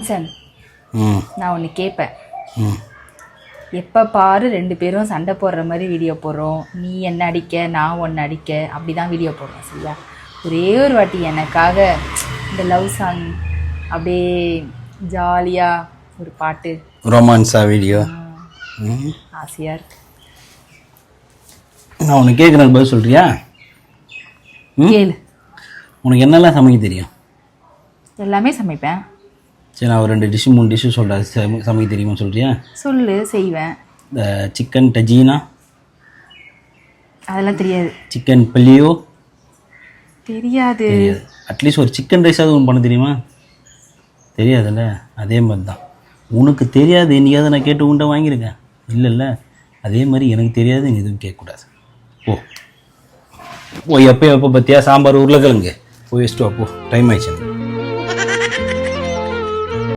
Johnson, நான் ஒன்று கேட்பேன். எப்போ பாரு 2 பேரும் சண்டை போடுற மாதிரி வீடியோ போடுறோம். நீ என்ன அடிக்க, நான் ஒன்று அடிக்க, அப்படி தான் வீடியோ போடுறோம். சரியா? ஒரே ஒரு வாட்டி எனக்காக இந்த லவ் சாங் அப்படியே ஜாலியாக ஒரு பாட்டு, ரொமான்ஸா வீடியோ ஆசையாக இருக்கு. நான் உனக்கு கேட்குறேன், பதில் சொல்கிறியா? கேளு. உனக்கு என்னெல்லாம் சமைக்க தெரியும்? எல்லாமே சமைப்பேன். சரி, நான் ஒரு 2 டிஷ்ஷு 3 டிஷ்ஷு சொல்கிறேன். சமைக்க தெரியுமா சொல்கிறியா? சொல்லு, செய்வேன். இந்த சிக்கன் டஜீனா, அதெல்லாம் தெரியாது. சிக்கன் பல்லியோ தெரியாது. தெரியாது. அட்லீஸ்ட் ஒரு சிக்கன் ரைஸாவது ஒன்று பண்ண தெரியுமா? தெரியாதுல்ல. அதே மாதிரி தான் உனக்கு தெரியாது. என்னைக்காவது நான் கேட்டு உண்டை வாங்கியிருக்கேன் இல்லைல்ல. அதே மாதிரி எனக்கு தெரியாது, நீ எதுவும் கேட்கக்கூடாது. ஓ எப்போ பார்த்தியா சாம்பார் உருளைக்கிழங்கு போய் வச்சுட்டு வா, போ. டைம் ஆயிடுச்சு.